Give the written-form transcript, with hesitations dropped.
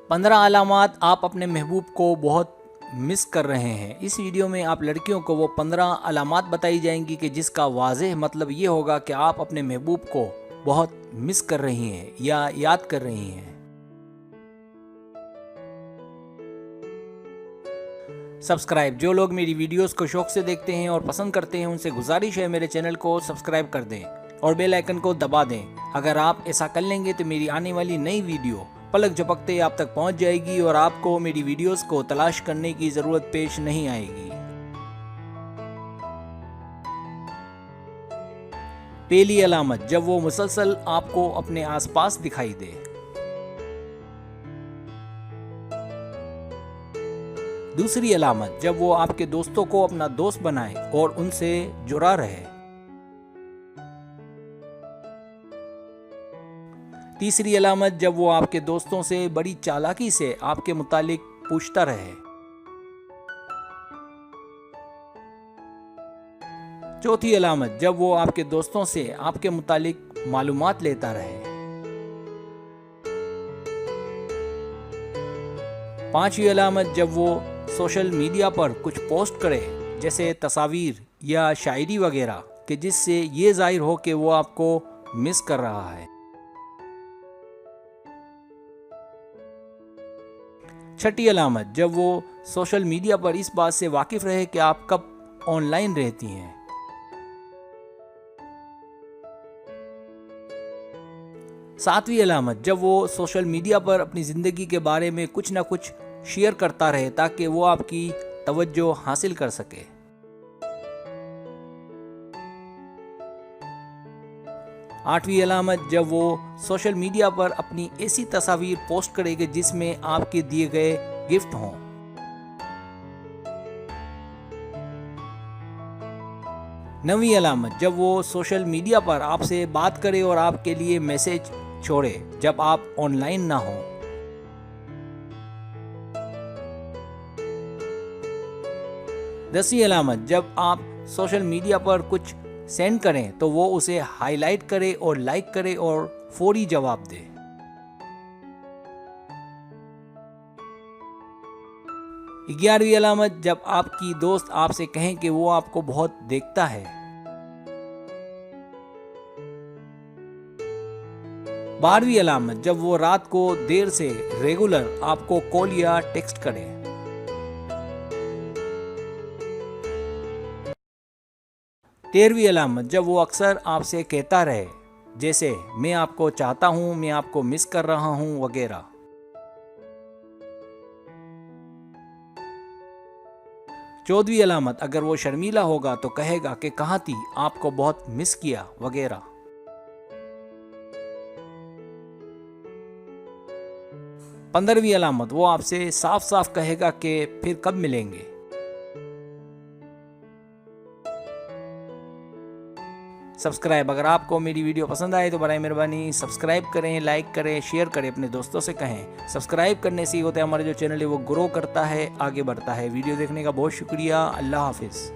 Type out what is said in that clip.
15 علامات آپ اپنے محبوب کو بہت مس کر رہے ہیں۔ اس ویڈیو میں آپ لڑکیوں کو وہ 15 علامات بتائی جائیں گی کہ جس کا واضح مطلب یہ ہوگا کہ آپ اپنے محبوب کو بہت مس کر رہی ہیں یا یاد کر رہی ہیں۔ سبسکرائب، جو لوگ میری ویڈیوز کو شوق سے دیکھتے ہیں اور پسند کرتے ہیں ان سے گزارش ہے میرے چینل کو سبسکرائب کر دیں اور بیل آئیکن کو دبا دیں۔ اگر آپ ایسا کر لیں گے تو میری آنے والی نئی ویڈیو پلک جھپکتے آپ تک پہنچ جائے گی اور آپ کو میری ویڈیوز کو تلاش کرنے کی ضرورت پیش نہیں آئے گی۔ پہلی علامت، جب وہ مسلسل آپ کو اپنے آس پاس دکھائی دے۔ دوسری علامت، جب وہ آپ کے دوستوں کو اپنا دوست بنائے اور ان سے جڑا رہے۔ تیسری علامت، جب وہ آپ کے دوستوں سے بڑی چالاکی سے آپ کے متعلق پوچھتا رہے۔ چوتھی علامت، جب وہ آپ کے دوستوں سے آپ کے متعلق معلومات لیتا رہے۔ پانچویں علامت، جب وہ سوشل میڈیا پر کچھ پوسٹ کرے جیسے تصاویر یا شاعری وغیرہ کہ جس سے یہ ظاہر ہو کہ وہ آپ کو مس کر رہا ہے۔ چھٹی علامت، جب وہ سوشل میڈیا پر اس بات سے واقف رہے کہ آپ کب آن لائن رہتی ہیں۔ ساتویں علامت، جب وہ سوشل میڈیا پر اپنی زندگی کے بارے میں کچھ نہ کچھ شیئر کرتا رہے تاکہ وہ آپ کی توجہ حاصل کر سکے۔ آٹھویں علامت، جب وہ سوشل میڈیا پر اپنی ایسی تصاویر پوسٹ کرے کہ جس میں آپ کے دیے گئے گفٹ ہوں۔ نویں علامت، جب وہ سوشل میڈیا پر آپ سے بات کرے اور آپ کے لیے میسج چھوڑے جب آپ آن لائن نہ ہوں۔ 10ویں علامت، جب آپ سوشل میڈیا پر کچھ سینڈ کریں تو وہ اسے ہائی لائٹ کرے اور لائک کرے اور فوری جواب دے۔ 11ویں علامت، جب آپ کی دوست آپ سے کہیں کہ وہ آپ کو بہت دیکھتا ہے۔ 12ویں علامت، جب وہ رات کو دیر سے ریگولر آپ کو کال یا ٹیکسٹ کرے۔ 13ویں علامت، جب وہ اکثر آپ سے کہتا رہے جیسے میں آپ کو چاہتا ہوں، میں آپ کو مس کر رہا ہوں وغیرہ۔ 14ویں علامت، اگر وہ شرمیلا ہوگا تو کہے گا کہ کہاں تھی، آپ کو بہت مس کیا وغیرہ۔ 15ویں علامت، وہ آپ سے صاف صاف کہے گا کہ پھر کب ملیں گے۔ سبسکرائب، اگر آپ کو میری ویڈیو پسند آئے تو برائے مہربانی سبسکرائب کریں، لائک کریں، شیئر کریں، اپنے دوستوں سے کہیں۔ سبسکرائب کرنے سے یہ ہوتا ہے ہمارا جو چینل ہے وہ گرو کرتا ہے، آگے بڑھتا ہے۔ ویڈیو دیکھنے کا بہت شکریہ، اللہ حافظ۔